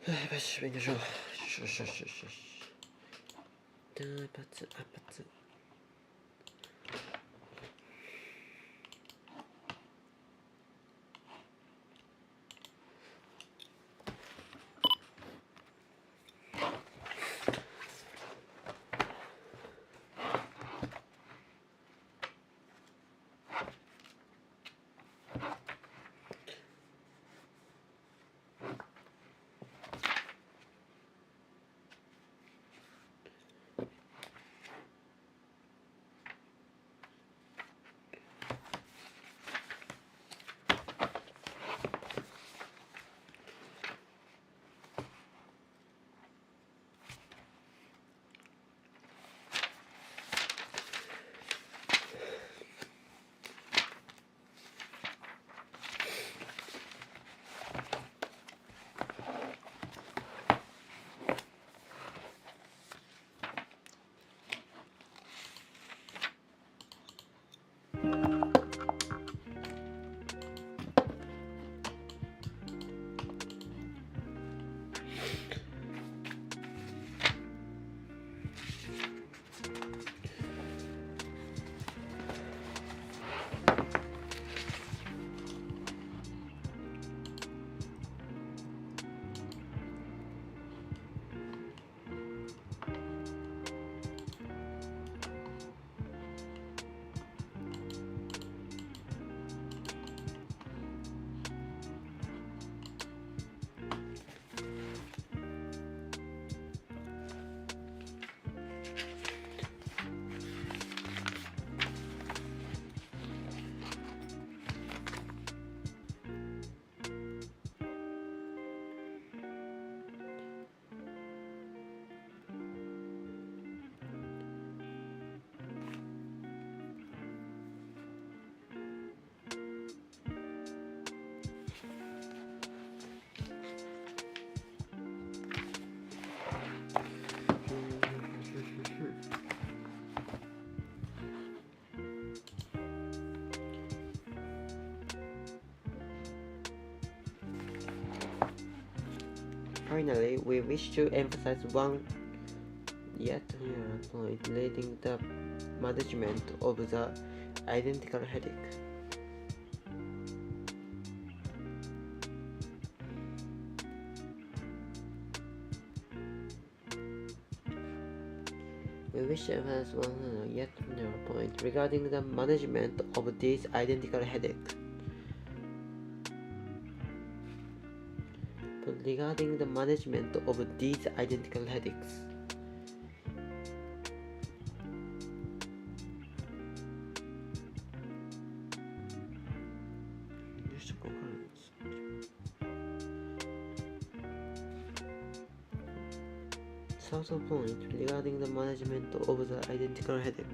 よし、勉強しよう。よし。単発。Finally, we wish to emphasize one yet another point relating the management of the identical headache. We wish to emphasize one yet another point regarding the management of these identical headaches. Regarding the management of these identical headaches. South point regarding the management of the identical headache.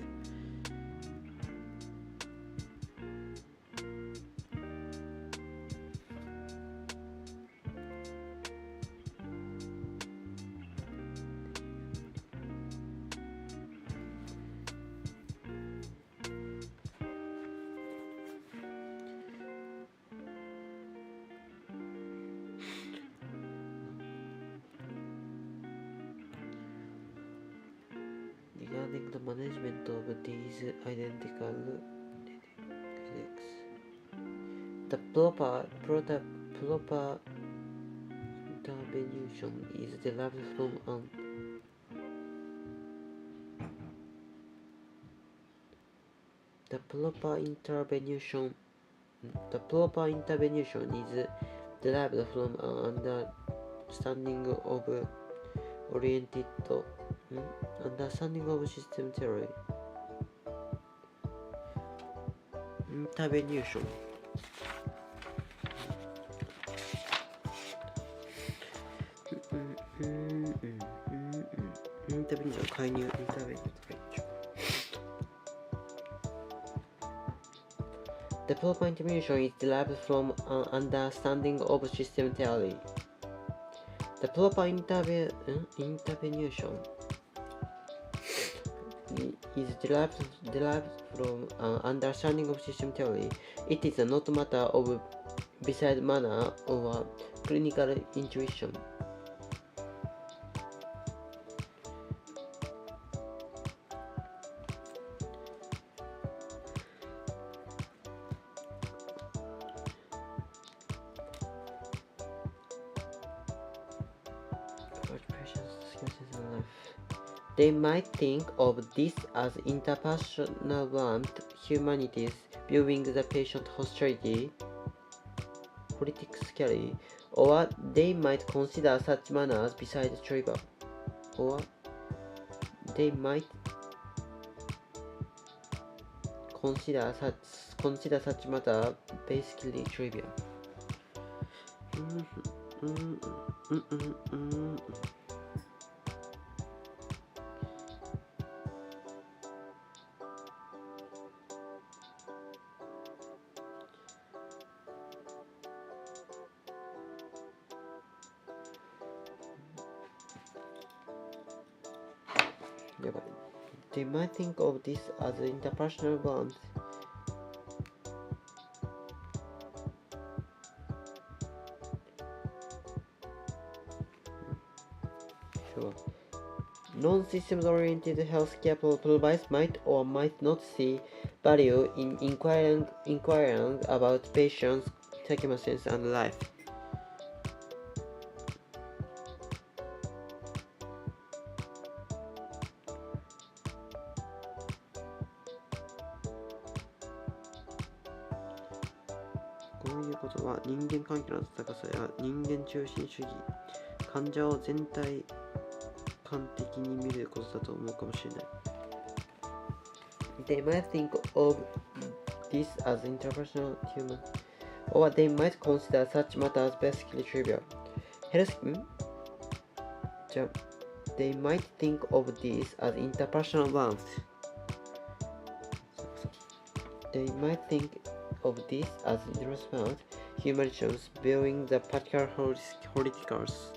Regarding the management of these identical headaches, the proper intervention is derived from the proper intervention is derived from an understanding of understanding of system theory. Intervention. Intervention. 介入。The proper intervention is derived from an understanding of system theory. The proper intervention is derived from an understanding of system theory. It is not a matter of beside manner or clinical intuition. They might think of this as interpersonal warmth, humanities, viewing the patient hostility, politics scary, or they might consider such manners besides trivial. Or they might consider such matter basically trivial. やばい。They might think of this as interpersonal bonds. Sure. Non-systems oriented healthcare providers might or might not see value in inquiring about patients' circumstances and life. こういうことは人間関係の温かさや人間中心主義、患者を全体感的に見ることだと思うかもしれない。They might think of this as interpersonal human, or they might consider such matters basically trivial. They might think of this as interpersonal warmth. They might think of this as interpersonal humanities, viewing the particular politicals.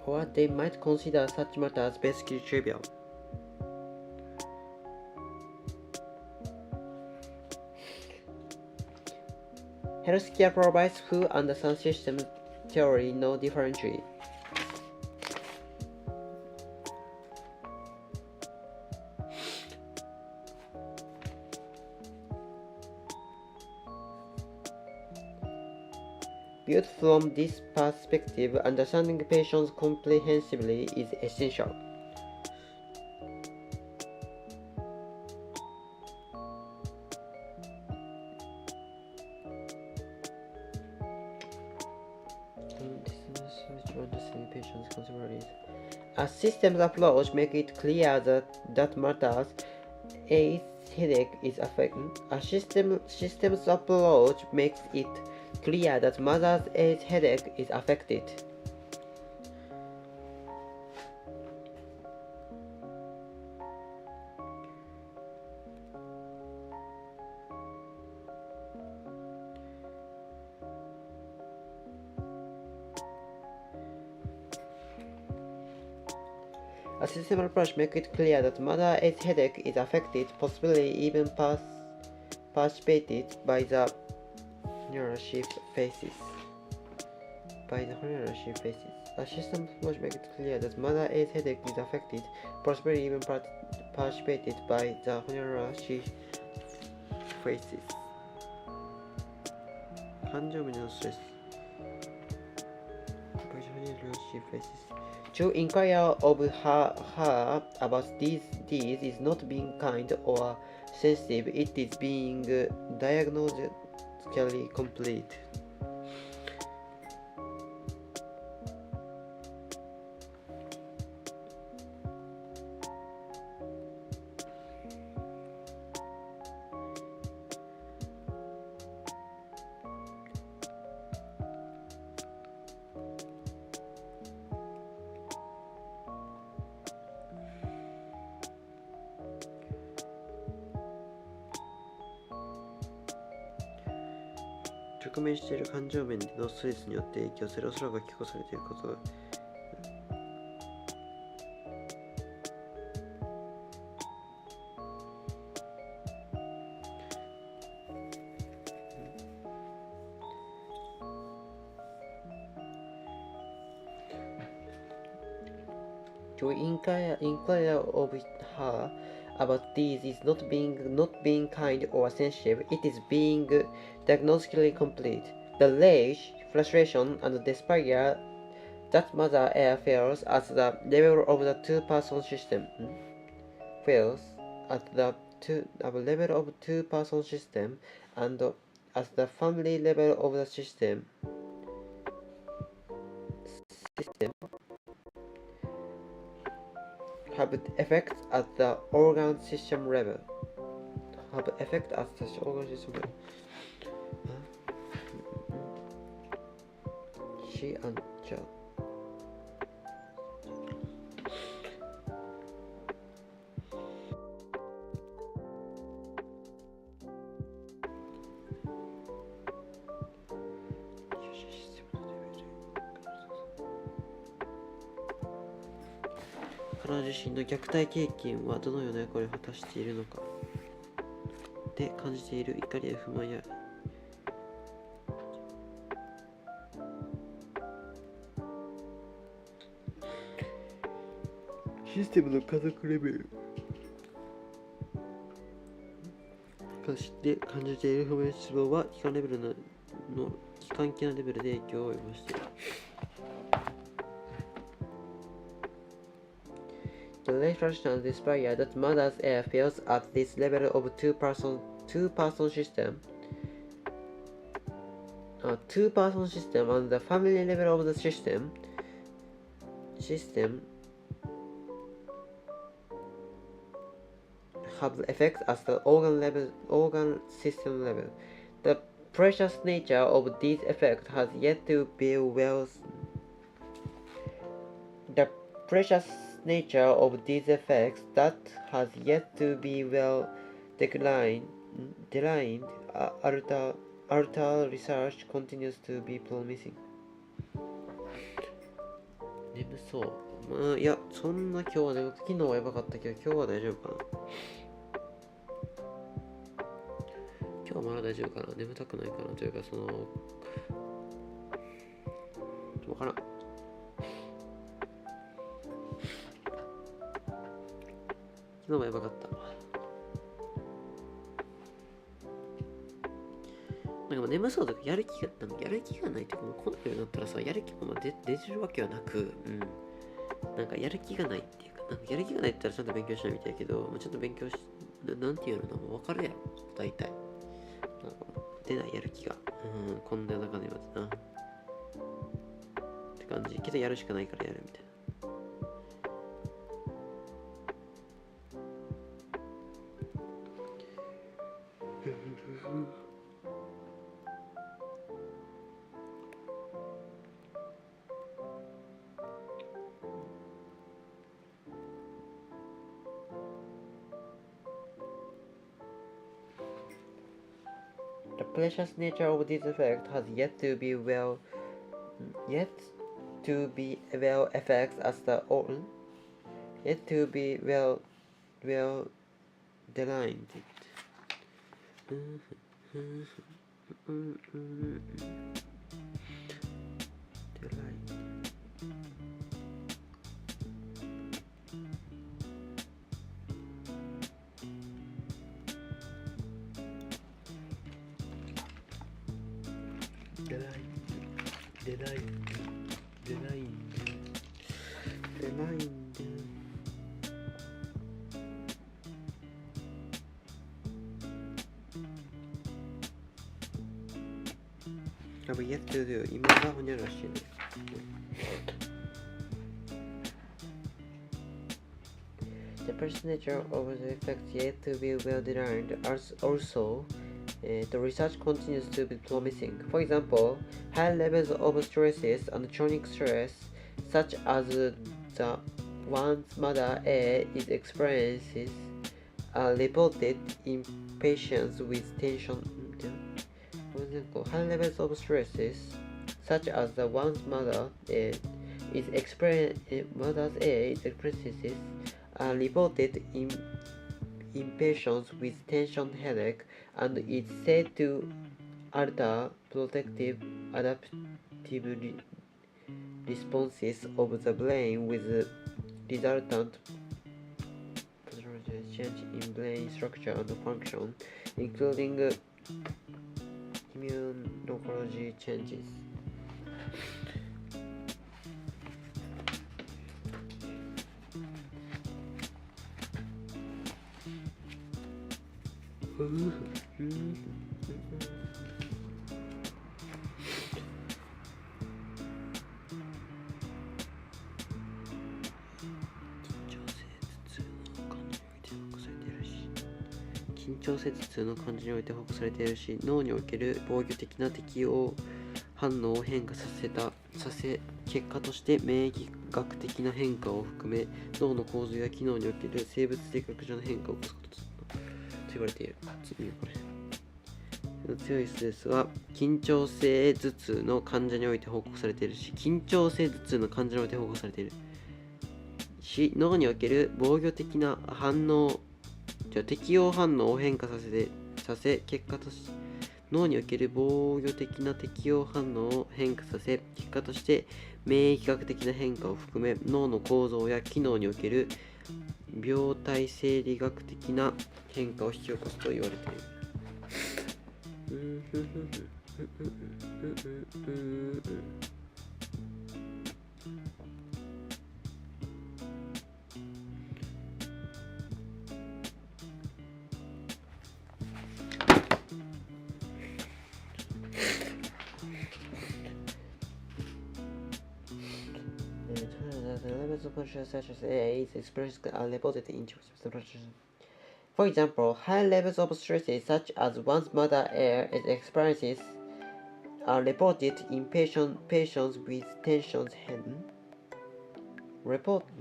or they might consider such matters basically trivial. Healthcare providers who understand system theory know differently. Viewed from this perspective, understanding patients comprehensively is essential. Understanding patients comprehensively. A systems approach makes it clear that matters a headache is affecting. A systems approach makes it clear that mother's age headache is affected. A system approach makes it clear that mother's age headache is affected, possibly even participated by the shift phases. A system approach makes it clear that mother age headache is affected, possibly even participated by the shift phases. 感情面でのストレス。To inquire of her about these is not being kind or sensitive, it is being diagnostically complete.「直面している感情面でのストレスによって影響するおそらくが寄稿されていること」To inquire of her about these is not being kind or sensitive, it is being diagnostically complete. The rage, frustration, and despair that Mother Air feels at the level of the two-person system fails at the level of two-person system and at the family level of the system have effects at the organ system level. She and Joe.彼女自身の虐待経験はどのような役割を果たしているのかで感じている怒りや不満やシステムの家族レベルで感じている不満や失望は機関レベルの機関機能レベルで影響を及ぼしている。The frustration and despair that Mother's Air feels at this level of two-person system and the family level of the system have effects at the organ system level. The precious nature of these effects has yet to be well declined. Alter research continues to be promising. 眠そう。まあ、いや、そんな今日はね、昨日はやばかったけど、今日は大丈夫かな。今日はまだ大丈夫かな。眠たくないかなというか、わからん。昨日もやばかった。なんかもう眠そうとかやる気がないとかもうこのようになったらさ、やる気が出てるわけはなく、なんかやる気がないっていうか、なんかやる気がないって言ったらちゃんと勉強しないみたいやけど、ちゃんと勉強なんていうのもう分かるやろ、大体。なんか出ないやる気が。こんな中ではな。って感じ。けどやるしかないからやるみたいな。The precious nature of this effect has yet to be well effects as the yet to be well delineated. Have yet to do. 今がほにゃらしいね。The percentage of the effects yet to be well designed. Also, the research continues to be promising. For example, high levels of stresses and chronic stress, such as the one's mother A is experiences, are reported in patients with tension. High levels of stresses, such as the one's mother's A is experiences, are reported in patients with tension headache and is said to alter protective adaptive responses of the brain with resultant change in brain structure and function, including immunology changes.緊張性頭痛の感じにおいて報告されているし、脳における防御的な適応反応を変化させ、結果として免疫学的な変化を含め、脳の構造や機能における生物的学上の変化を起こすことと言われている。次これ。強いストレスは緊張性頭痛の患者において報告されているし、緊張性頭痛の患者において報告されているし、脳における防御的な適応反応を変化させ、結果として脳における防御的な適応反応を変化させ、結果として免疫学的な変化を含め、脳の構造や機能における病態生理学的な変化を引き起こすと言われている。The levels of consciousness such as AA is expressed are reported in For example, high levels of stresses such as one's mother air experiences are reported in patients with tensions head. Reported っ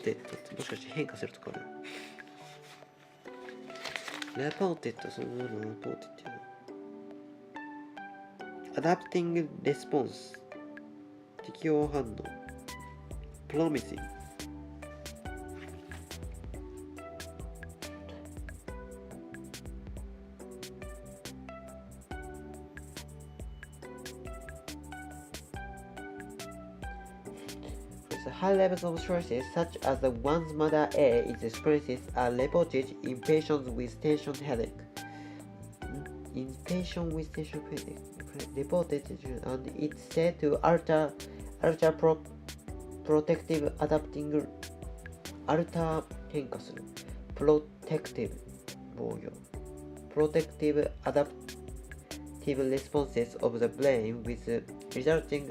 てもしかして変化するとかある？ Reported そのもの Reported っていうの Adapting response 適応反応 Promising High levels of stresses such as the one's mother air experiences are reported in patients with tension headache. In patients with tension headache, reported and it's said to alter protective adapting alter 変化する protective 防御 protective adaptive responses of the brain with resulting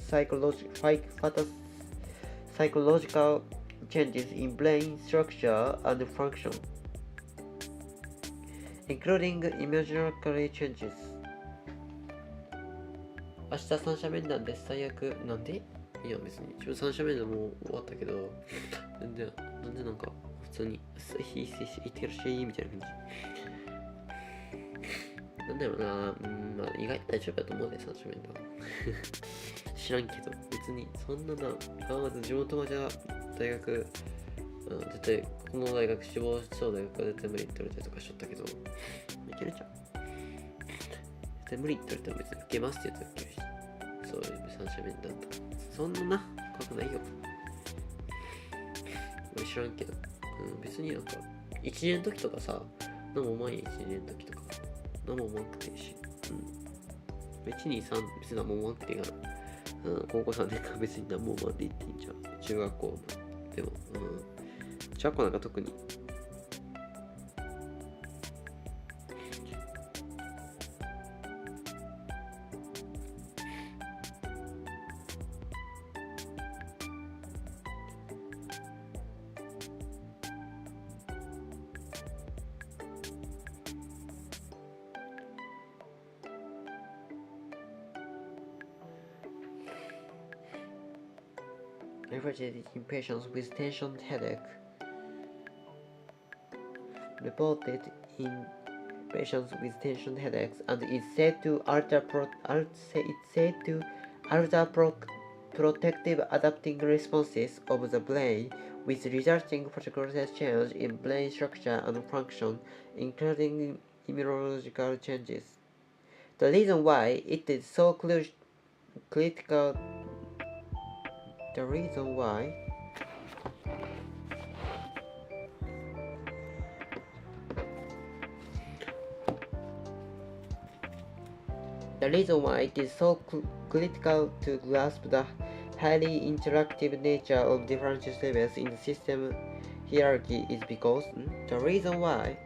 psychological changes in brain structure and function, including immunological changes. 明日三者面談です。最悪。なんで？いや別に。自分三者面談もう終わったけど、なんでなんか普通に、いってらっしゃいみたいな感じ。なんだろうな、まあ意外と大丈夫だと思うね、三者面談。知らんけど、別にそんなな、まず地元はじゃあ大学、絶対この大学志望しそう大学は絶対無理って言われたりとかしとったけど、いけるじゃん。絶対無理って言われても別に受けますって言ったら受けるし、そういう三者面談とか、そんなな、怖くないよ。俺知らんけど、別になんか、1年の時とかさ、何も思わんや1年の時とか、何も思わんくていいし、1、2、3、別に何も思わんくていいから。高校3年間別に何も思わんでいっていいんじゃん。中学校も。でも、中学校なんか特に。Reported in patients with tension headache. Reported in patients with tension headaches, and is said to alter protective adapting responses of the brain, with resulting particular change in brain structure and function, including immunological changes. The reason why it is so critical The reason why it is so critical to grasp the highly interactive nature of different levels in the system hierarchy is because the reason why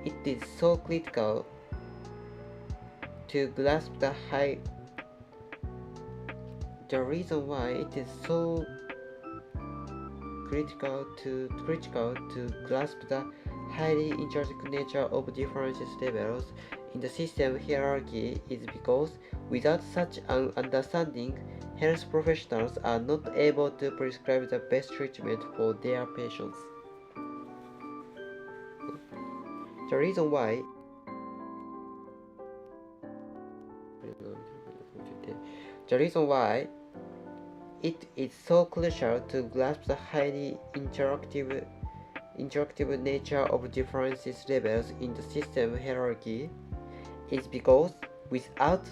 it is so critical to grasp the highly interactive nature of different levels in the system hierarchy is because without such an understanding, health professionals are not able to prescribe the best treatment for their patients. The reason why it is so crucial to grasp the highly interactive nature of different levels in the system hierarchy is because without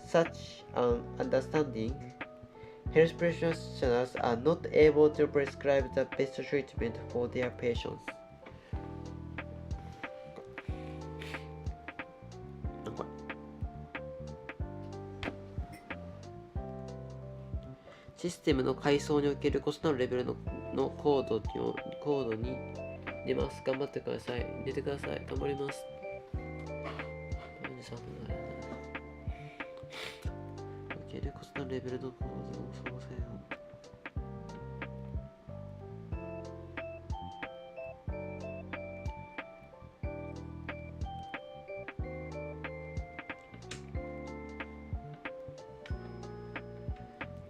such an understanding, health professionals are not able to prescribe the best treatment for their patients. システムの階層における異なるレベルのコードに出ます。頑張ってください。出てください。頑張ります。おける異なるレベルのコードの総称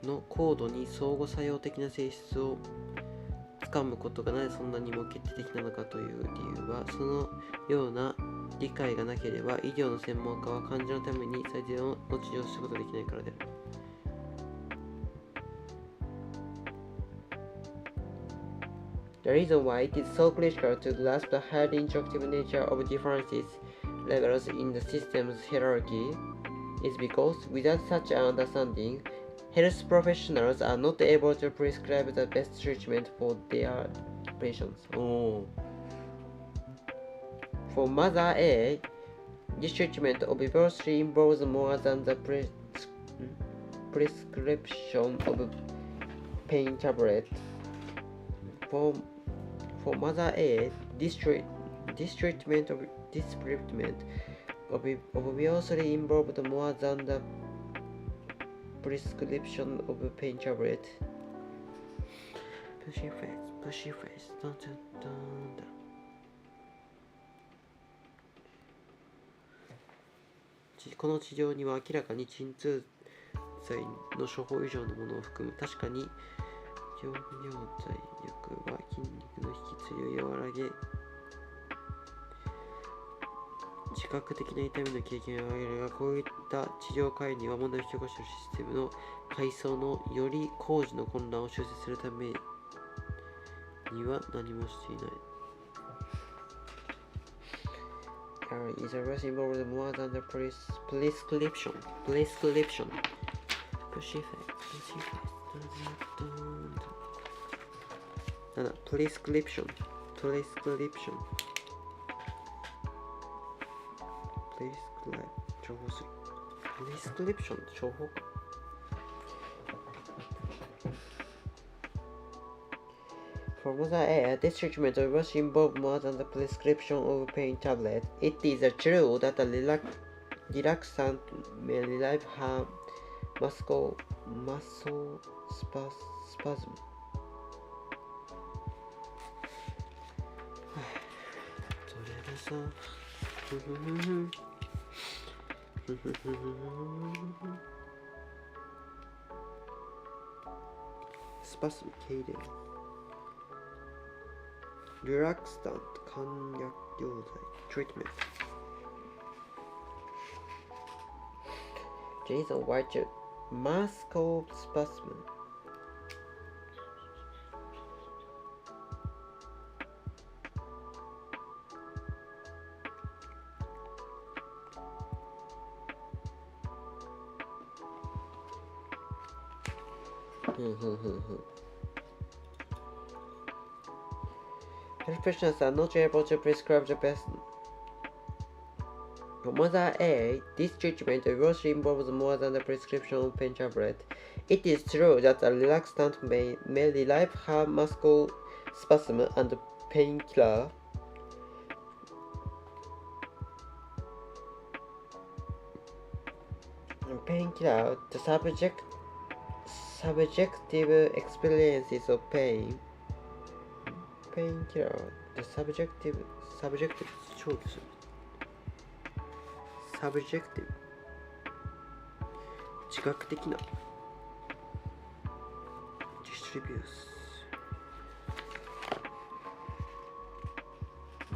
のコードに相互作用的な性質をつかむことがなぜそんなにも決定的なのかという理由は、そのような理解がなければ医療の専門家は患者のために最善の治療をすることができないからである。The reason why it is so critical to grasp the highly interactive nature of differences levels in the system's hierarchy is because without such an understanding, health professionals are not able to prescribe the best treatment for their patients. For Mother A, this treatment obviously involves more than the prescription of pain tablet. For Mother A, this treatment obviously involved more than the prescription of a pain tablet. Pushy face. Dun, dun, dun, dun. この治療には明らかに鎮痛剤の処方以上のものを含む。確かに業務用剤薬は筋肉の引きつりを和らげ、自覚的な痛みの経験を上げるが、こういった治療介入は問題を引き起こしているシステムの階層のより工事の混乱を修正するためには何もしていない。Is a rush involved more than the prescription. Pushy face. Prescription. Prescription 処方か。For Mother A, this treatment was involved more than the prescription of a pain tablet. It is true that a relaxant may relieve her muscle spasm. それでさスパスム経連リラクスタント漢薬療剤 treatment Jason White muscle spasm Health professionals are not able to prescribe the best. For Mother A, this treatment usually involves more than the prescription of pain tablet. It is true that a relaxant may relieve her muscle spasm and painkiller. The subjective experiences of pain. Painkiller, the subjective 超ですよ。subjective 自覚的な distributes こ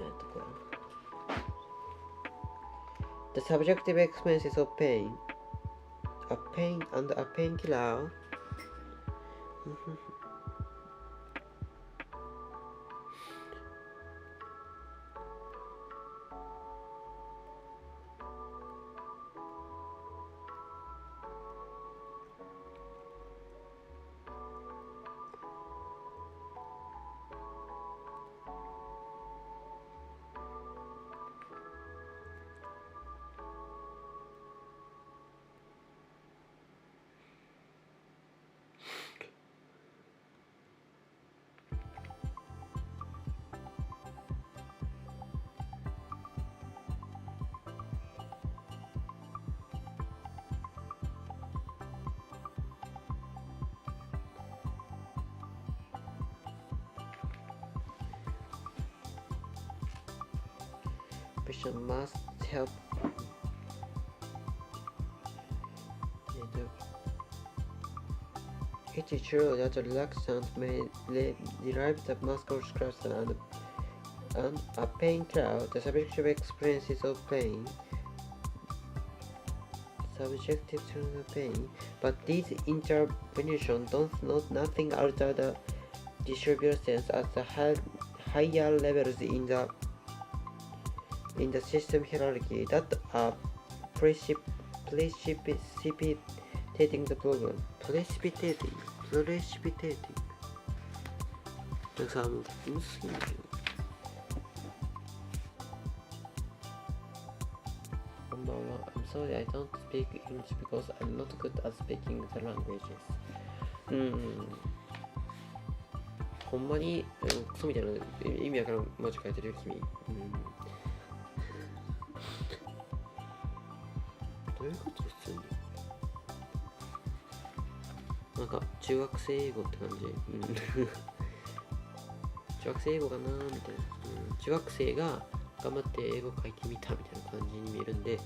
れ The subjective experiences of pain and a painkiller patient must help It is true that a relaxant may relieve the muscle spasm and a painkiller, the subjective experiences of pain, subjective to the pain, but these interventions don't nothing alter the distributions at the higher levels in the system hierarchy that are precipitating the problem. Precipitating なんかさ、むずすぎんだけど。こんばんは。I'm sorry, I don't speak English because I'm not good at speaking the languages. ほんまに、クソみたいな意味わからん文字書いてるよ、君。どういうこと普通になんか中学生英語って感じ、中学生英語かなみたいな、中学生が頑張って英語書いてみたみたいな感じに見えるんで、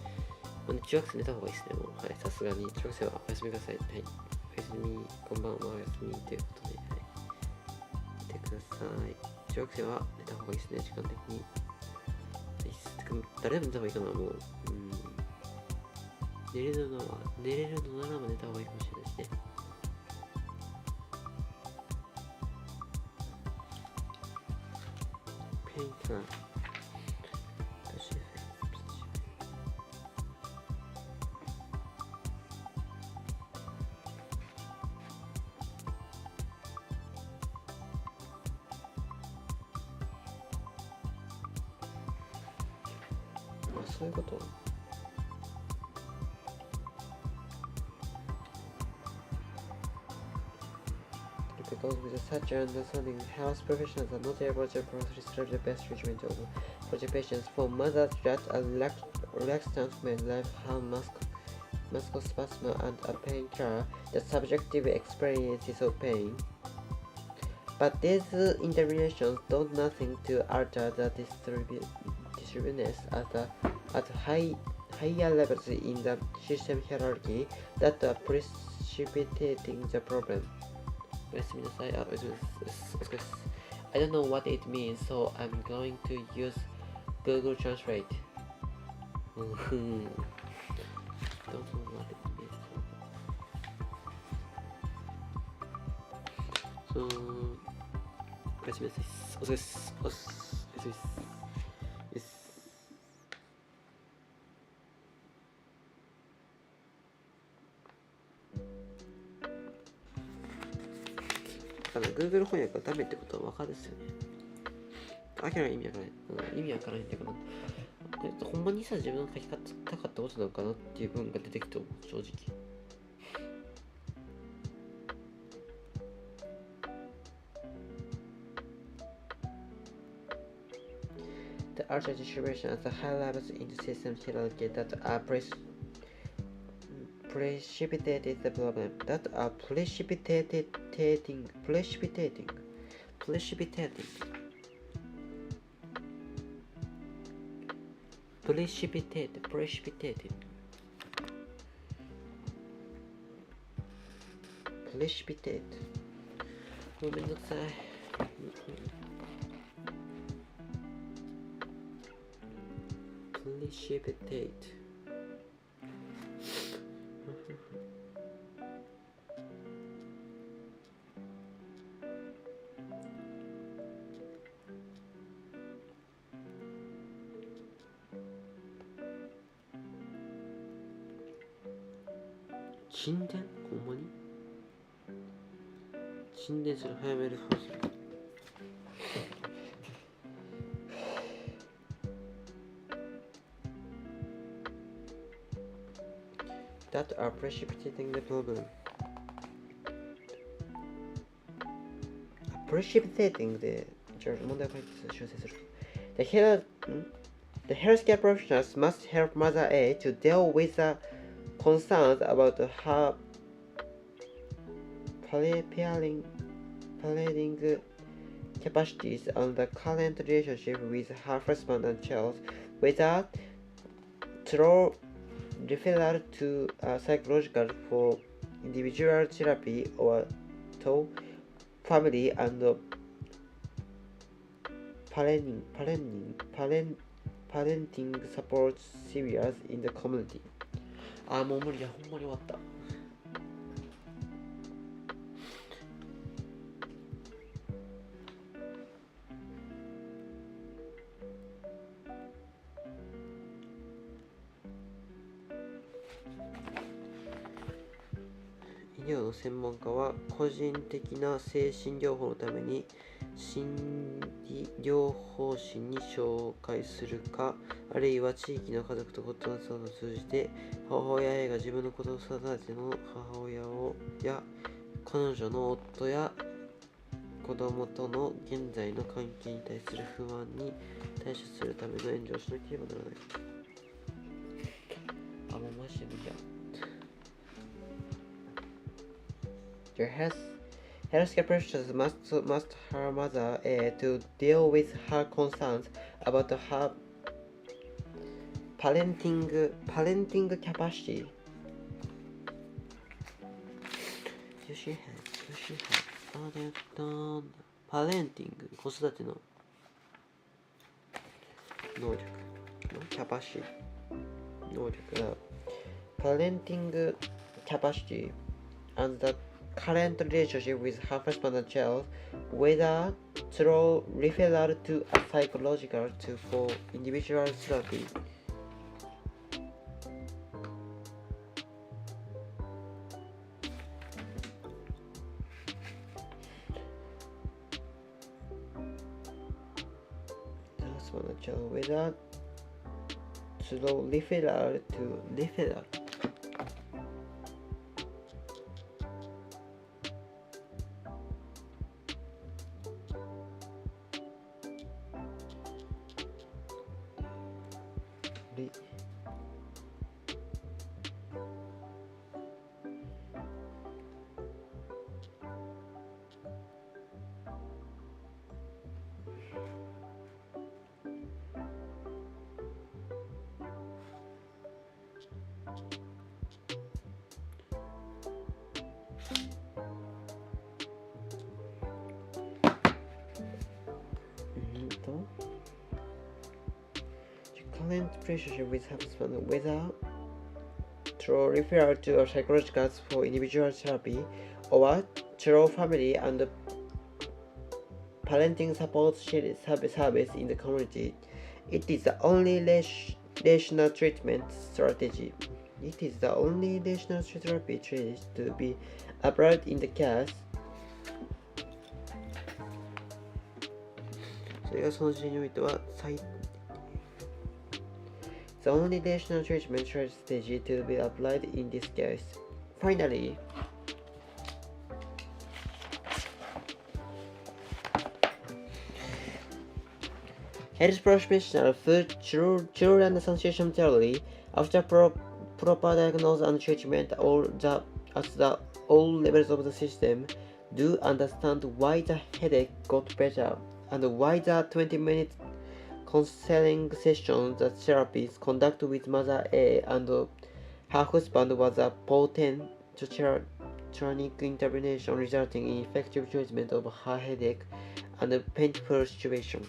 中学生寝た方がいいですね、もう。はい、さすがに。中学生はおやすみください。はい、おやすみ、こんばんは、おやすみということで、はい、見てください。中学生は寝た方がいいですね、時間的に。誰でも寝た方がいいかな、もう。寝れるのならば寝た方がいいかもしれないですね。ペインターそういうこと。Because with such understanding, health professionals are not able to prescribe the best treatment for the patients. For mothers, that a relaxant may relieve her muscle spasm and a painkiller, the subjective experiences of pain. But these interventions do nothing to alter the distributeness at higher levels in the system hierarchy that are precipitating the problem. おやすみなさい。おやすみです。お疲れです。I don't know what it means, so I'm going to use Google Translate. Don't know what it means. So, おやすみなさい。お疲れです。おやすみです。から Google 翻訳がダメってことは分かるですよね。明らかに意味わからない。意味わからないっていうかな。ほんまにさ、自分が書きたかったことなのかなっていう部分が出てきても正直。The ultra distribution at the high levels in the system hierarchy that are precipitated the problem that are precipitatingごめんなさい。precipitate沈殿？ほんまに？沈殿する、早める方する。that are precipitating the problem. Precipitating で、じゃあ問題を解決修正する。The healthcare professionals must help Mother A to deal with the concerns about her parenting capacities and the current relationship with her husband and child, whether through referral to psychological for individual therapy or to family and parenting support services in the community. もう無理や、ほんまに終わった。医療の専門家は個人的な精神療法のために心理療法士に紹介するか、あるいは地域の家族と子供さんを通じて母親 A が自分の子供育ての母親や彼女の夫や子供との現在の関係に対する不安に対処するための援助をしなければならない。もうマジで無理や。Your healthcare professionals must her mother to deal with her concerns about her parenting capacity. You should have parenting 子育ての能力のキャパシティ能力が parenting capacity and the current relationship with her husband and child, whether through referral to a psychological to for individual therapy. The husband and child, whether through referral to referral.と current relationship with husband, whether through referral to a psychologist for individual therapy or through family and parenting support service in the community. It is the only rational treatment strategy. It is the only rational therapy strategy to be applied in the case それがその時においてはThe only rational treatment strategy to be applied in this case. Finally, health professional food children association theory after proper diagnosis and treatment at all levels of the system do understand why the headache got better and why the 20-minute counseling session the therapist conducted with Mother A and her husband was a potent traumatic intervention resulting in effective treatment of her headache and painful situation.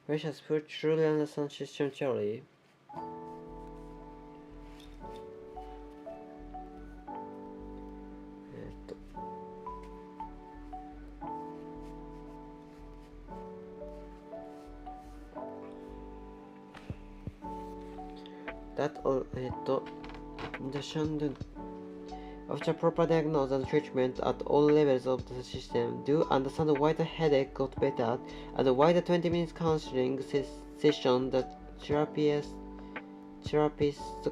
Precious food children association theory. After proper diagnosis and treatment at all levels of the system, do understand why the headache got better and why the 20-minute counseling session the therapist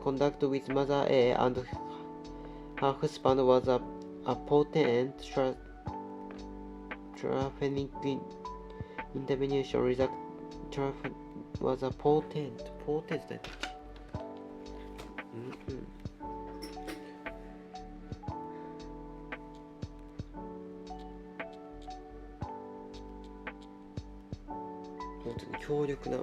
conducted with Mother A and her husband was a potent traumatic intervention result was a potent だっけ強力な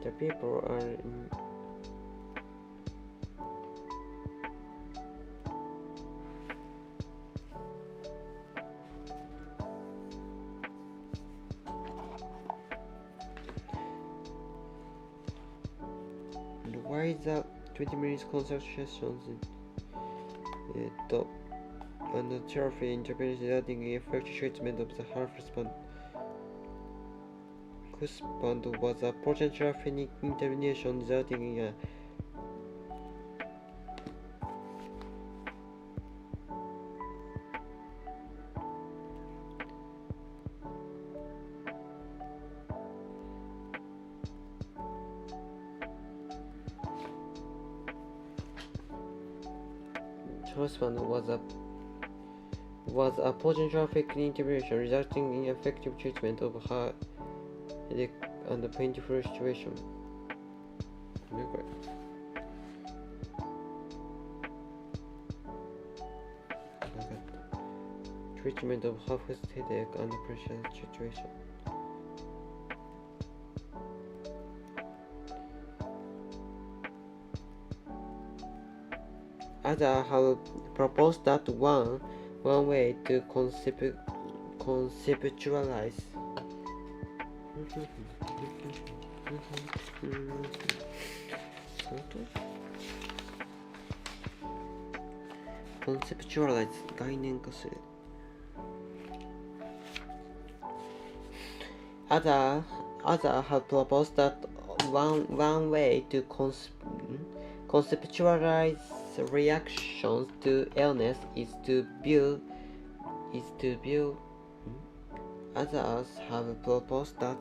The people are in why the 20 minutes consultations and the therapy intervention resulting in effective treatment of the husband was a potent therapeutic intervention resulting in a husband was a potent therapeutic intervention resulting in effective treatment of her headache and painful situation. Treatment of her headache and pressure situation. Others have proposed that one way to conceptualize概念化するOthers have proposed that one way to conceptualize reactions to illness is to view Others have proposed that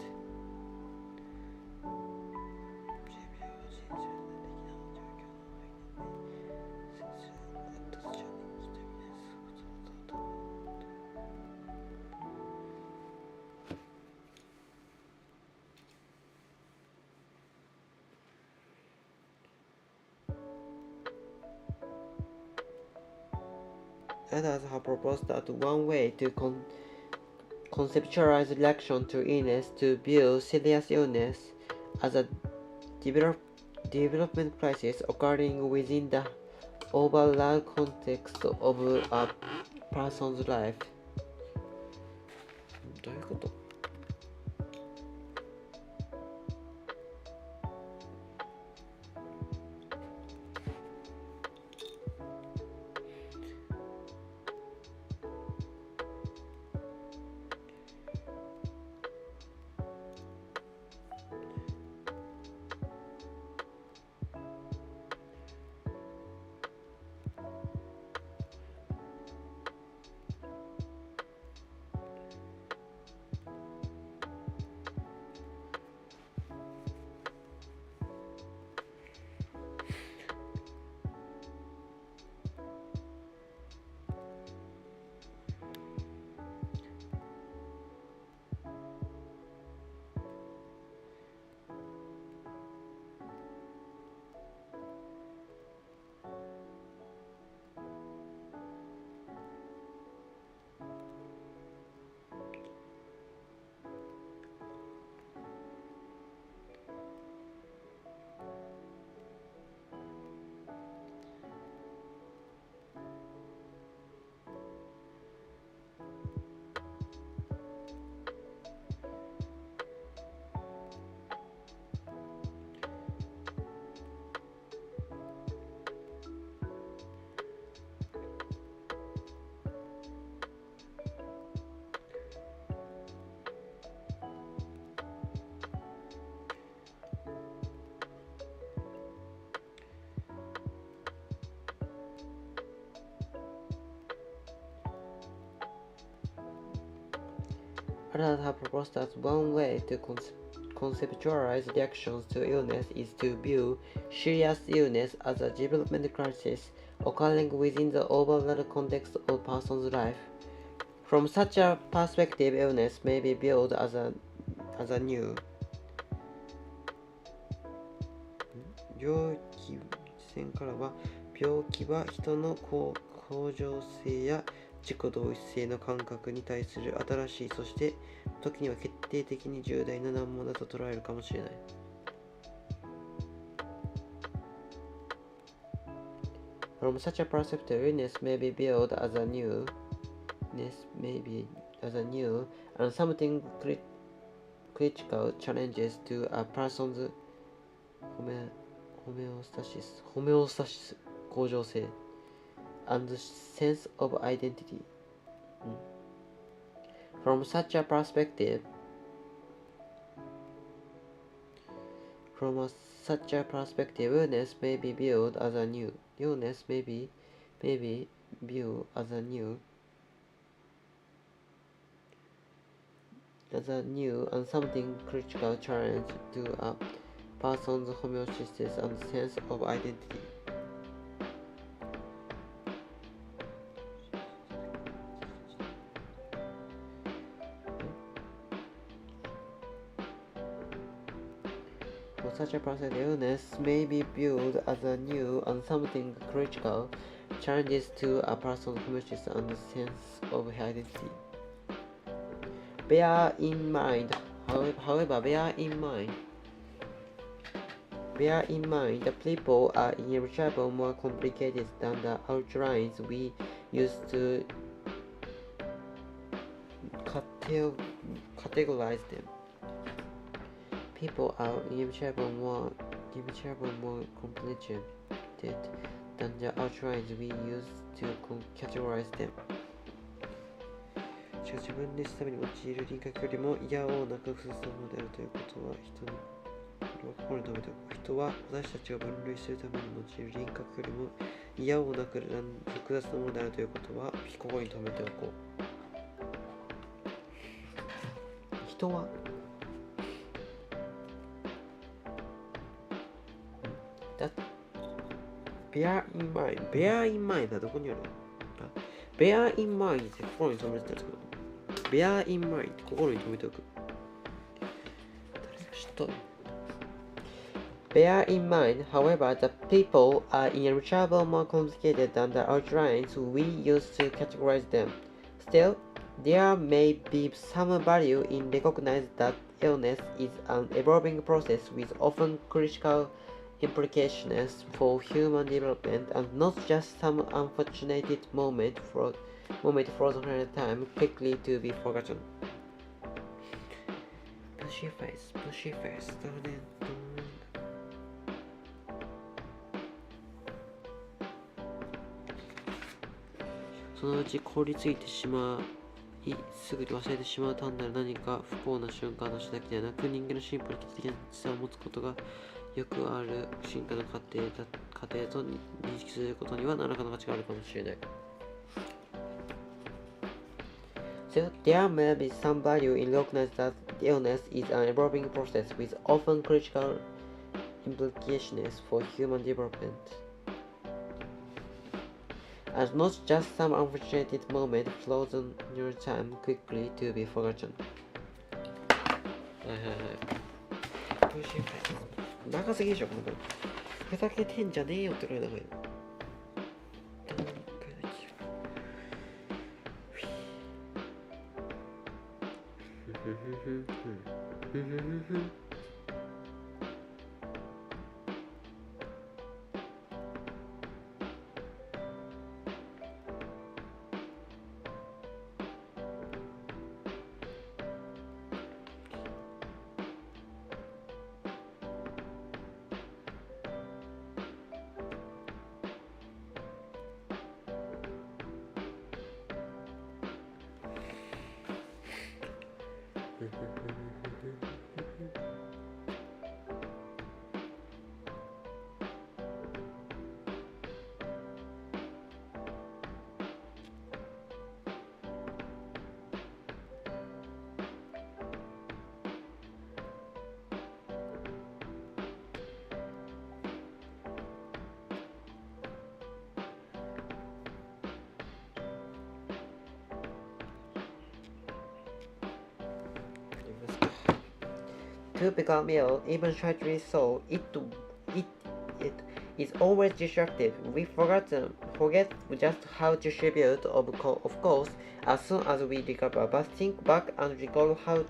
Others have proposed that one way to conceptualize reaction to illness to view serious illness as a development crisis occurring within the overall context of a person's life. どういうこと？Others have proposed that one way to conceptualize reactions to illness is to view serious illness as a development crisis occurring within the overall context of a person's life. From such a perspective, illness may be viewed as a new 病気視点からは、病気は人の向上性や自己同一性の感覚に対する新しい、そして時には決定的に重大な難問だと捉えるかもしれない。From such a perspective, illness may be viewed as a new, and something critical challenges to a person's homeostasis 向上性 and sense of identity. From such a perspective, illness may be viewed as a new, and something critical challenge to a person's homeostasis and sense of identity. For such a person, illness may be viewed as a new and something critical challenges to a person's homeostasis and sense of identity. Bear in mind that people are inevitable more complicated than the outlines we use to categorize them. People are inevitable more complicated than the outlines we use to categorize them. しかし自分でしために用いる輪郭よりも嫌をなくすものであるということは心に留めておく。人は私たちが分類するために用いる輪郭よりも嫌をなく複雑なものであるということは心に留めておこう。人はbear in mind はどこにあるの？ bear in mind って心に留めてたんですけど、bear in mind 心に留めておく。誰か知ったの？ Bear in mind, however, that people are inevitable more complicated than the outlines we use to categorize them. Still, there may be some value in recognizing that illness is an evolving process with often critical implications for human development and not just some unfortunate moment frozen in time quickly to be forgotten. Pushy face. そのうち凍りついてしまい、すぐに忘れてしまう単なる何か不幸な瞬間の種だけではなく、人間の進歩に的な知性を持つことがよくある進化の過程と認識することには何らかの価値があるかもしれない。So, there may be some value in recognizing that illness is an evolving process with often critical implications for human development. And not just some unfortunate moment frozen in time quickly to be forgotten. 長すぎでしょ、このふざけてんじゃねえよってくらい長いの。To become ill, even slightly so, it is always destructive. We forget just how to tribute, of course, as soon as we recover. But think back and recall how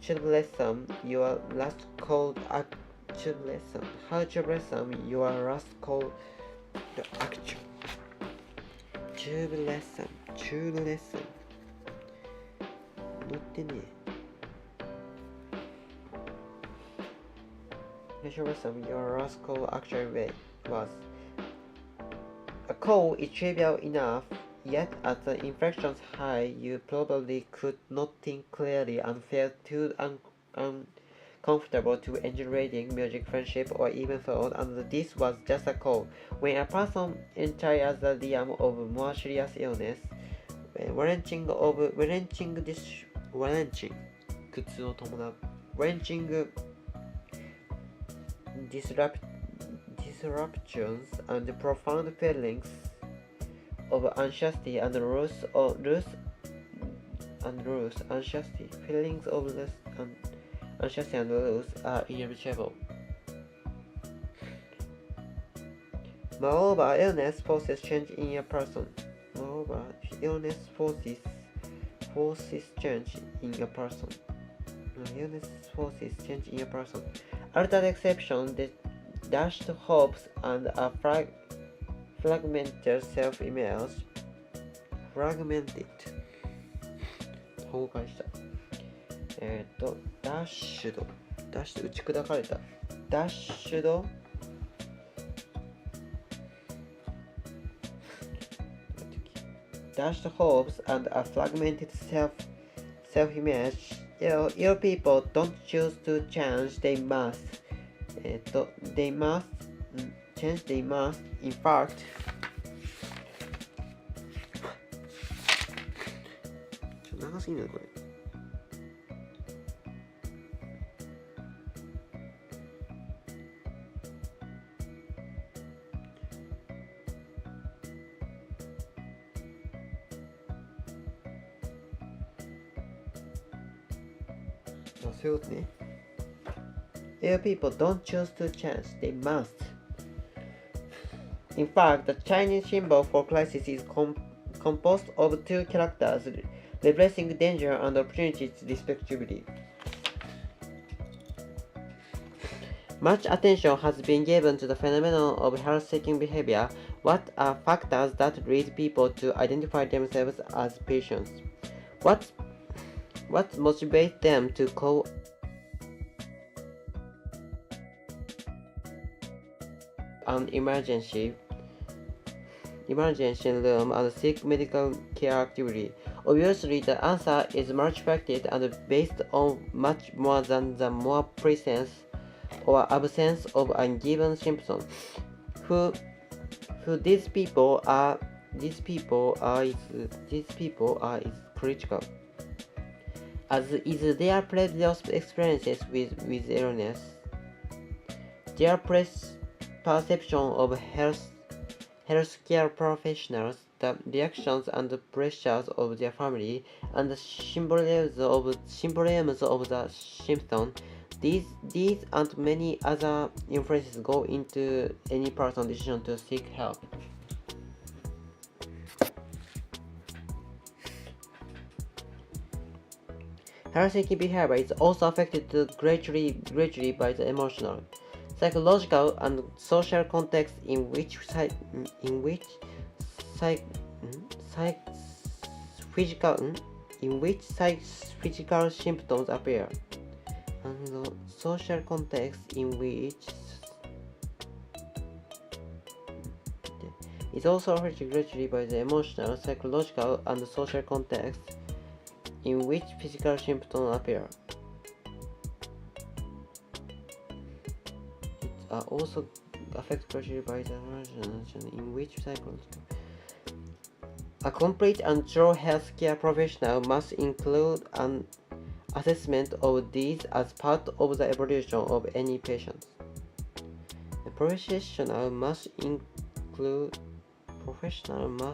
troublesome your last call the action. Troublesome. 乗ってねえ。Your last call actually was. A call is trivial enough, yet at the inflection's high, you probably could not think clearly and felt too uncomfortable to enjoy reading, music, friendship, or even thought, and this was just a call. When a person enters the realm of more serious illness, wrenching disruptions and profound feelings of anxiety and loss are inevitable. Moreover, illness forces change in a person. Altered exception, the dashed hopes, and a fragmented self-image. 崩壊した。ダッシュド、打ち砕かれた。ダッシュド、dashed hopes and a fragmented self-image. Ill people don't choose to change, they must. They must change, they must. In fact, 長すぎないこれ。そういうことね。If people don't choose to change, they must. In fact, the Chinese symbol for crisis is composed of two characters, replacing danger and opportunities respectively. Much attention has been given to the phenomenon of health-seeking behavior. What are factors that lead people to identify themselves as patients? What motivates them to call an emergency room and seek medical care actively? Obviously, the answer is multifaceted and based on much more than the more presence or absence of a given symptom. Who these people are is critical, as is their previous experiences with illness, their perception of healthcare professionals, the reactions and pressures of their family, and the symbolisms of the symptom. These and many other influences go into any person's decision to seek help. Health-seeking behavior is also affected greatly by the emotional, psychological, and social context in which physical symptoms appear. And the social context in which is also affected greatly by the emotional, psychological, and social context in which physical symptoms appear. It are also affected greatly by the emotional, in which psychological. A complete and thorough healthcare professional must include an assessment of these as part of the evaluation of any patient. A professional must include professionals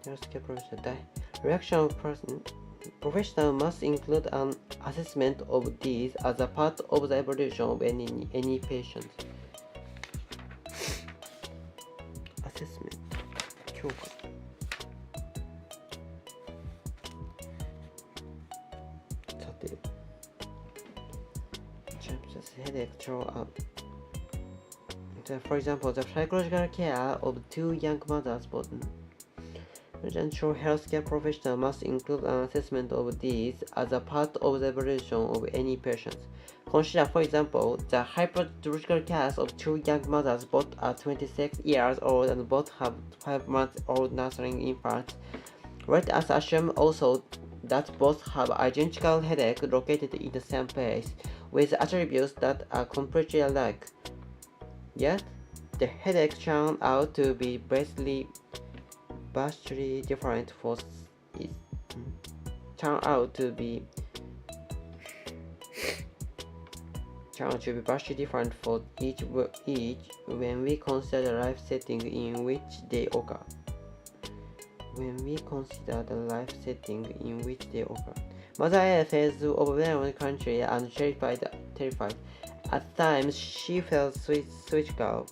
healthcare professional reaction of person. Professional must include an assessment of these as a part of the evaluation of any patient. Assessment 評価さて headache throughout. For example, the psychological care of two young mothers Residential healthcare professional must include an assessment of these as a part of the evaluation of any patient. Consider, for example, the hypothetical case of two young mothers. Both are 26 years old and both have 5-month-old nursing infants. Let us assume also that both have identical headache located in the same place, with attributes that are completely alike. Yet, the headache turned out to be vastly different for vastly different for each when we consider the life setting in which they occur. Mother A felt overwhelmed, country, and terrified. At times, she felt suicidal.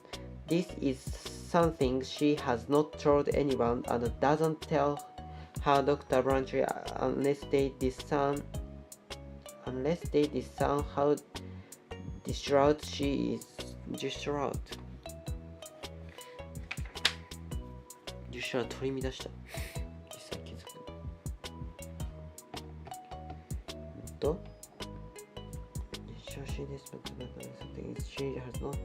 This is something she has not told anyone and doesn't tell her Dr. Brantley unless they discern how distraught she is. Distraught 取り乱した実際気づくshe has not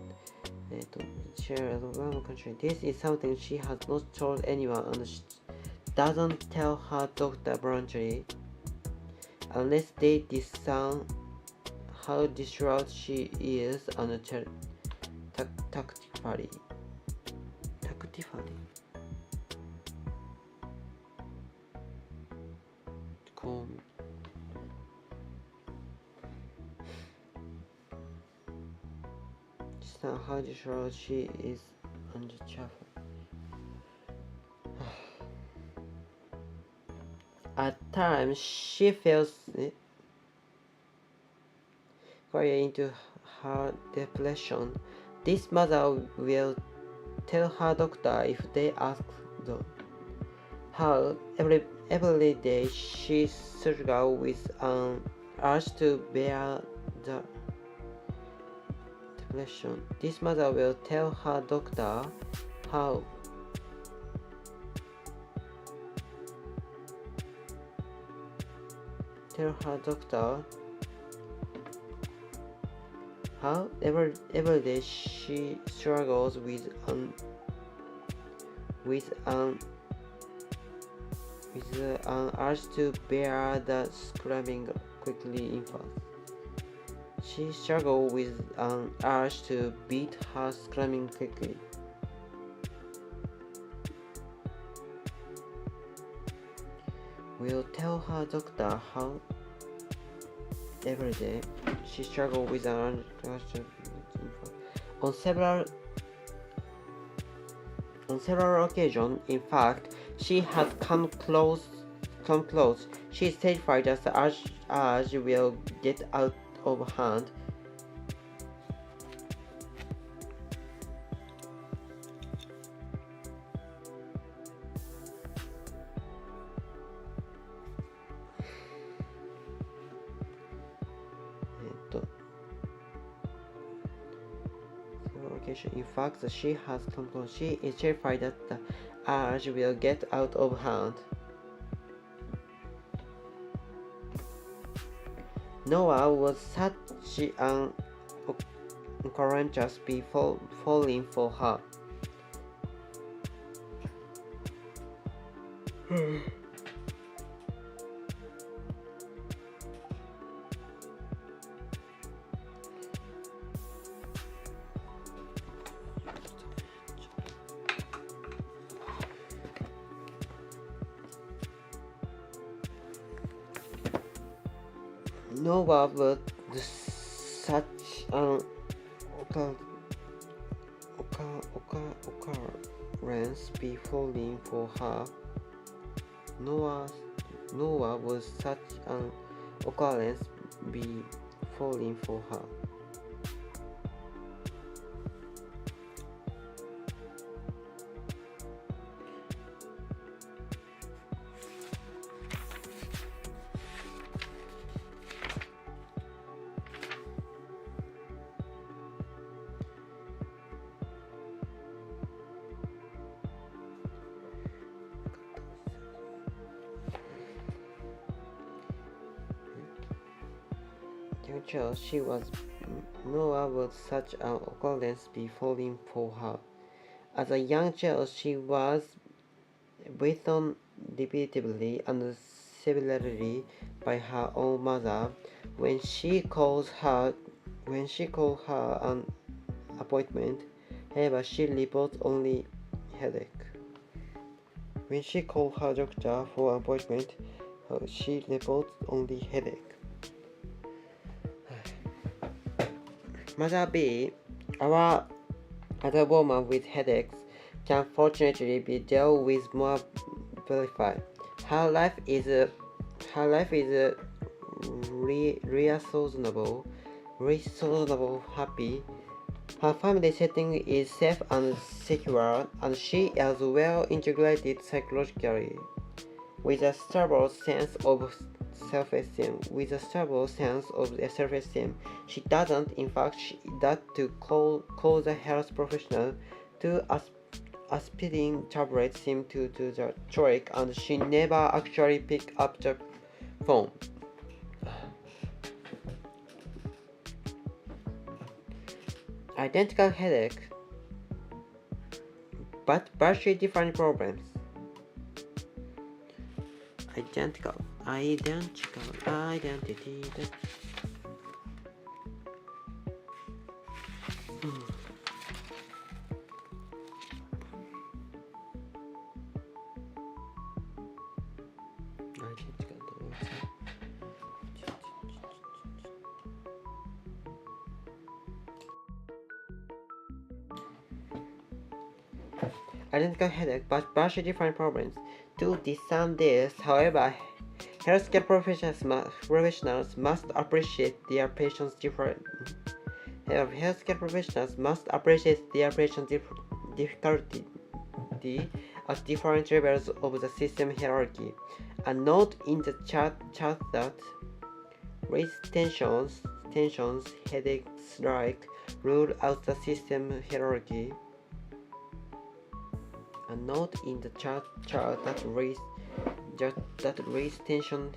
share as one country. This is something she has not told anyone and she doesn't tell her Dr. Brantley unless they discern how distraught she is and tactfully. How distraught she is and chaffer. time she feels quiet into her depression, this mother will tell her doctor if they ask her every day she struggles with an urge to bear the depression. This mother will tell her doctor how every day she struggles with an urge to bear the screaming quickly infant. She struggles with an urge to beat her screaming quickly. Will tell her doctor how every day she struggles with an urge to on several occasions. In fact, she has come close. She is terrified that the urge will get out of hand. In fact, she has come close. She is terrified that the urge will get out of hand. Noah was such an courageous be falling for her. Noah was such an occurrence be falling for her. Noah was such an occurrence be falling for her. Noah was such an occurrence be falling for her. As a young child, she was beaten repeatedly and severely by her own mother when she called her an appointment. However, she reports only headache. When she called her doctor for an appointment, she reports only headache. Mother B, our other woman with headaches, can fortunately be dealt with more briefly. Her life is reasonable, happy. Her family setting is safe and secure, and she is well integrated psychologically, with a stable sense of self-esteem. She doesn't, in fact, to call the health professional. Two aspirin tablets seem to do the trick, and she never actually picked up the phone. Identical headache, but vastly different problems. Identity. Identical headache, but vastly different problems. To discern this, however, Healthcare professionals must appreciate their patients' Healthcare professionals must appreciate their patients' difficulty at different levels of the system hierarchy. A note in the chat that raise tensions, headaches like rule out the system hierarchy. A note in the chat that raise tension.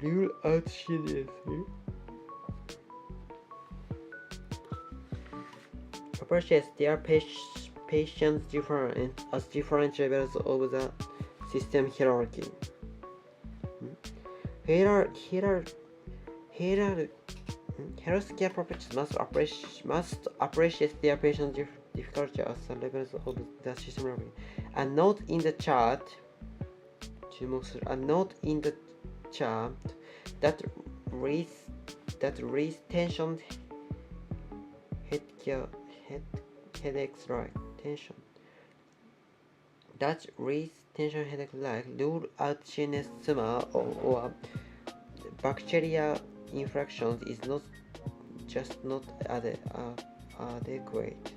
Rule out seriously. Appreciates their patients different as different levels of the system hierarchy. Healthcare professionals must appreciate their patients' difficulty as the levels of the system hierarchy. A note in the chat. A note in the chat that raise tension, headaches like tension. That raise tension, headache like rule out sinus tumor or bacteria infections is not adequate.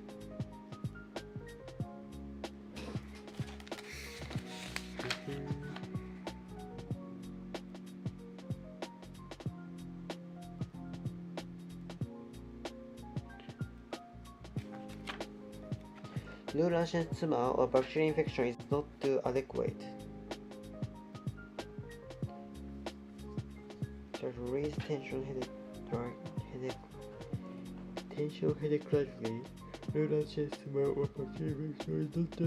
Neural tumor or bacterial infection is not adequate. Just raise tension, headache likely. Neural tumor or bacterial infection is not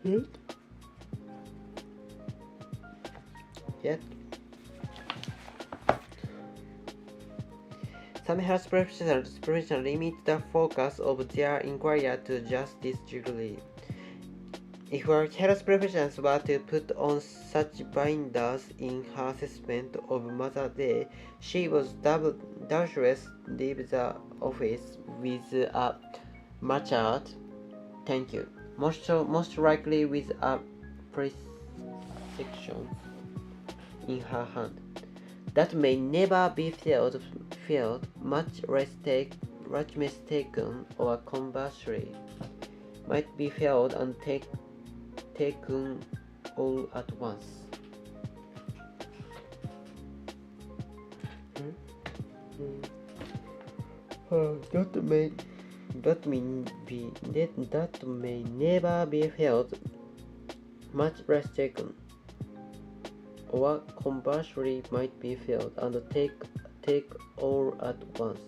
adequate. Yet. Some health professionals limit the focus of their inquiry to just this degree. If a health professional were to put on such blinders in her assessment of Mother's Day, she would doubtless leave the office with a muttered "thank you," most likely with a prescription in her hand. That may never be filled, much less mistaken, or conversely, might be filled and taken all at once. That may never be filled, much less taken, or conversely might be filled and take all at once.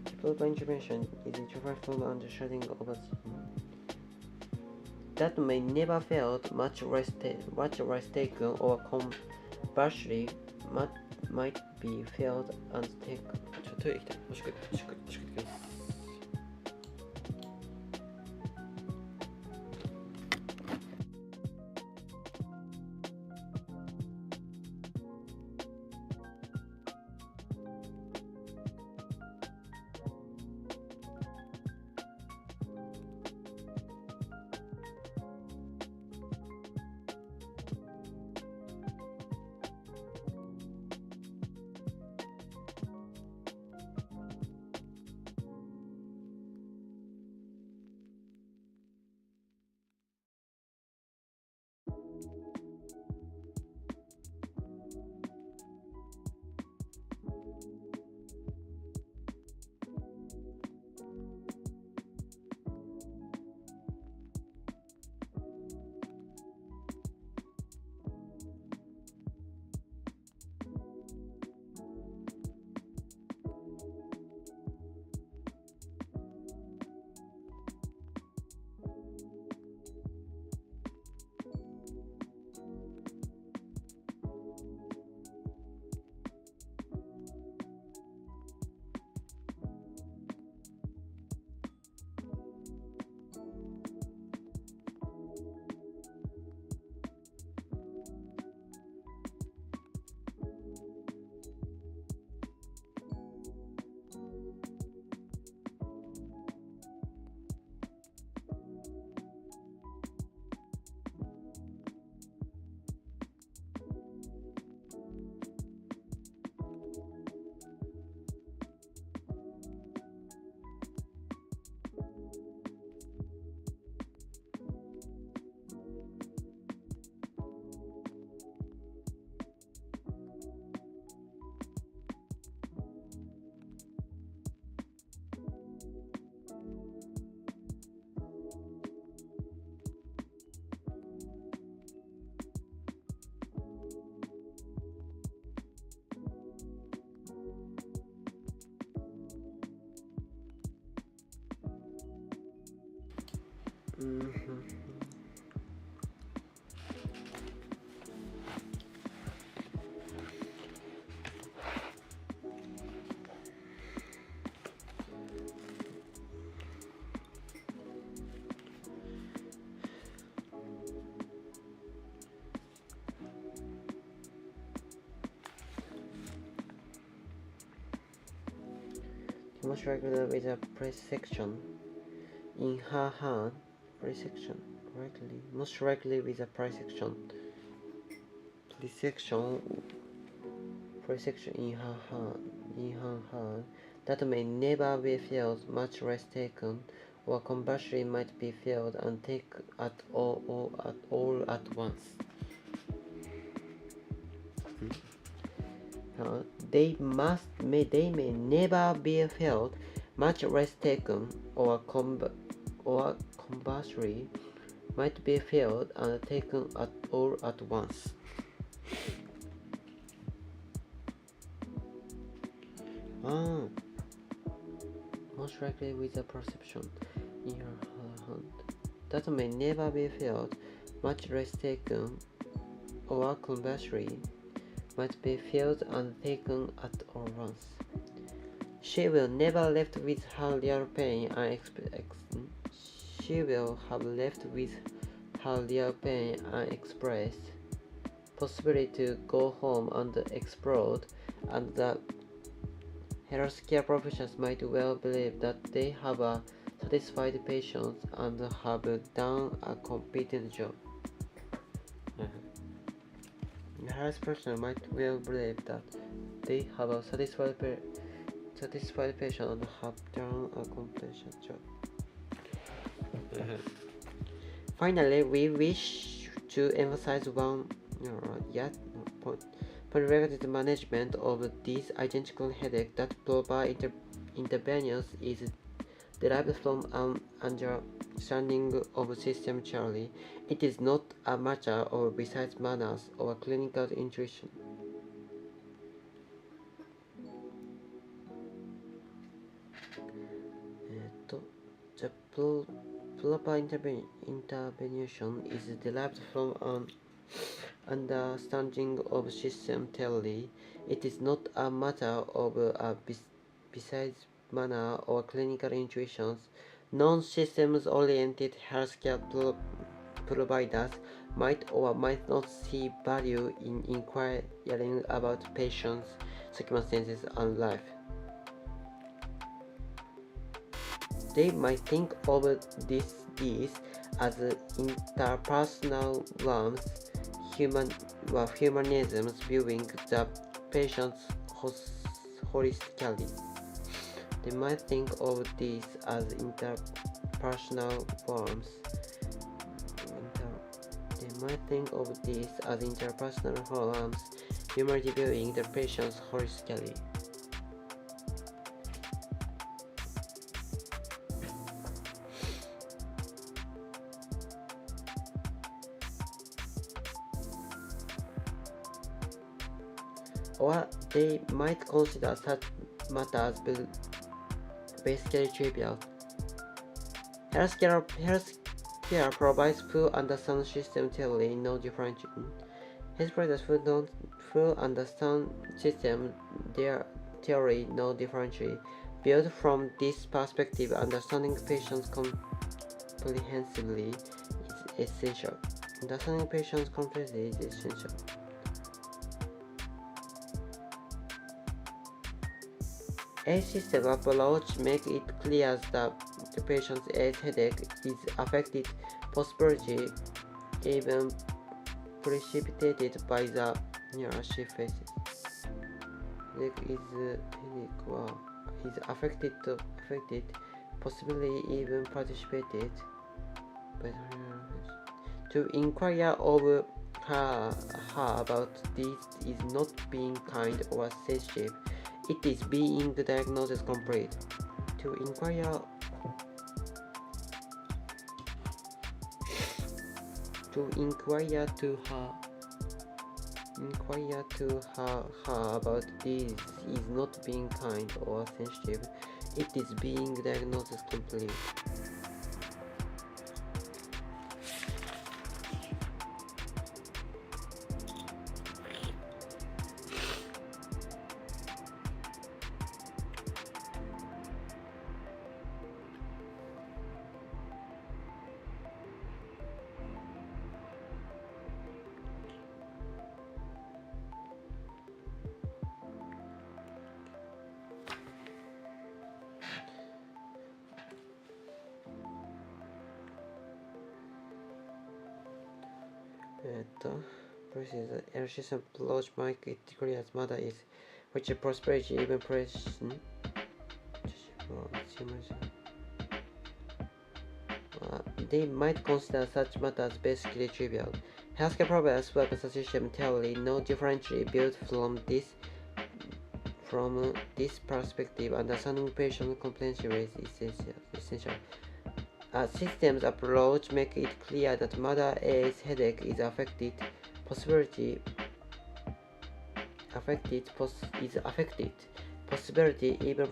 Developer intervention is a different from understanding of us. That may never felt much less taken, or conversely might be felt and taken. ちょっとトイレ行きたい。おしく行きます。Most regular with a press section in her hand. Most likely with a press section in her hand that may never be filled, much less taken, or conversely might be filled and taken at all at once. They may never be filled, much less taken, or conversely might be filled and taken at all at once. Most likely with a perception in her hand that may never be filled, much less taken, or conversely might be filled and taken at all once. She will never left with her real pain She will have left with her real pain unexpressed, possibly to go home and explode, and the healthcare professionals might well believe that they have a satisfied patient and have done a competent job. The health professional might well believe that they have a satisfied patient and have done a competent job. Finally, we wish to emphasize one point regarding the management of this identical headache, that proper intervention is derived from an understanding of system theory. It is not a matter of besides manners or clinical intuition. The proper intervention is derived from an understanding of system theory. It is not a matter of besides manner or clinical intuitions. Non-systems oriented healthcare providers might or might not see value in inquiring about patients' circumstances and life. They might think of this as interpersonal warmth, humanism, viewing the patients holistically. They might think of this as interpersonal warmth. Humanity viewing the patients holistically. Or they might consider such matters basically trivial. Healthcare provides who understand system theory no differentiation. Health providers who understand system theory no differentially. Viewed from this perspective, understanding patients comprehensively is essential. A system approach makes it clear that the patient's headache is affected, possibly even precipitated by the she faces. Is affected, possibly even participated by the to inquire of her about this is not being kind or sensitive. It is being the diagnosis complete. To inquire about this is not being kind or sensitive. It is being diagnosis complete. Versus the system approach make it clear as matter is which prosperity even precision. They might consider such matters basically trivial. Healthcare providers work as a system theory, no differentially built from this perspective. Understanding patient comprehension is essential. A systems approach makes it clear that Mother A's headache is affected. Possibility even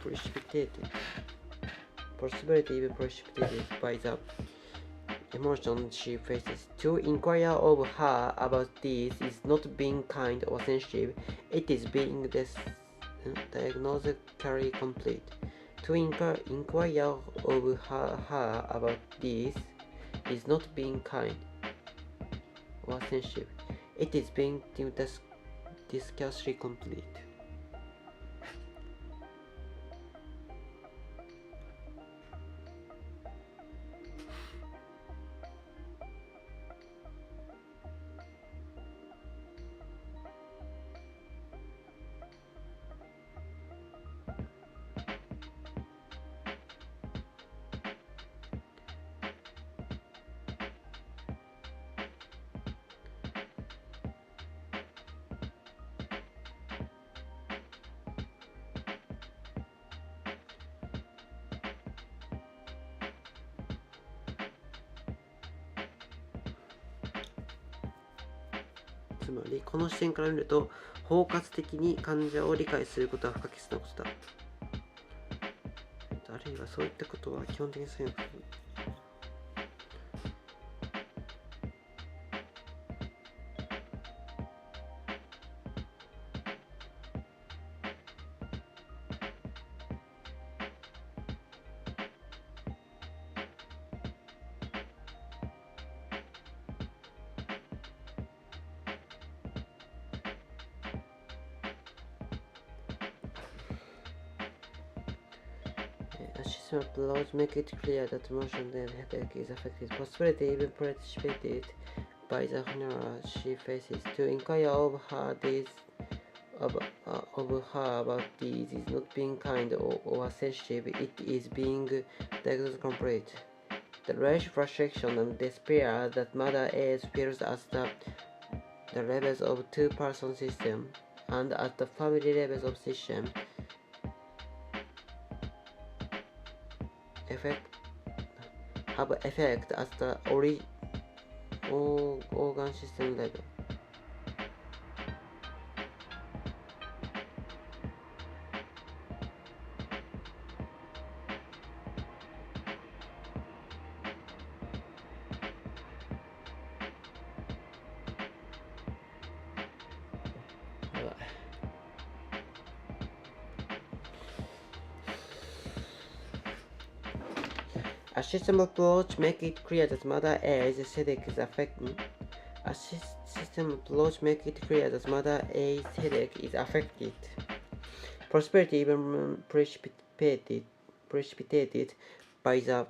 precipitated. Possibility even precipitated by the emotion she faces. To inquire of her about this is not being kind or sensitive, it is being diagnostically complete. To inquire of her about this is not being kind or sensitive, it is being diagnostically complete. つまりこの視点から見ると包括的に患者を理解することは不可欠なことだ。あるいはそういったことは基本的にそういうこと。A system approach make it clear that motion and headache is affected. Possibility even participated by the honor she faces. To inquire of her about these is not being kind or sensitive, it is being diagnosed complete. The rage, frustration, and despair that Mother A feels at the levels of two-person system and at the family levels of system have effect at the organ system level. A system approach make it clear that Mother A's headache is affected. A system approach make it clear that Mother A's headache is affected. Prosperity even precipitated by the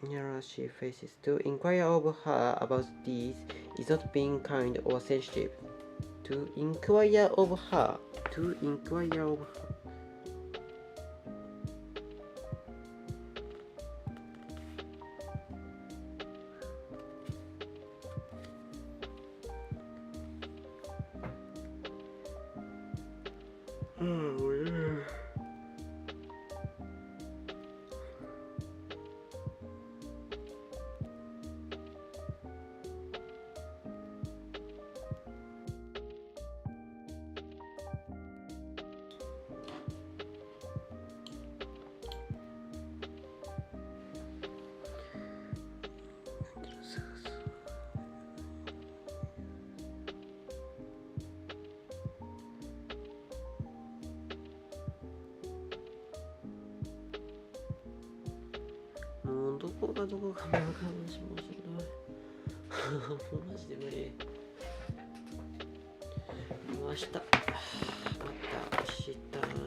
horror she faces. To inquire of her about these is not being kind or sensitive. To inquire of her.どこがどこかもわかんないし、面白い。マジで無理。明日またした。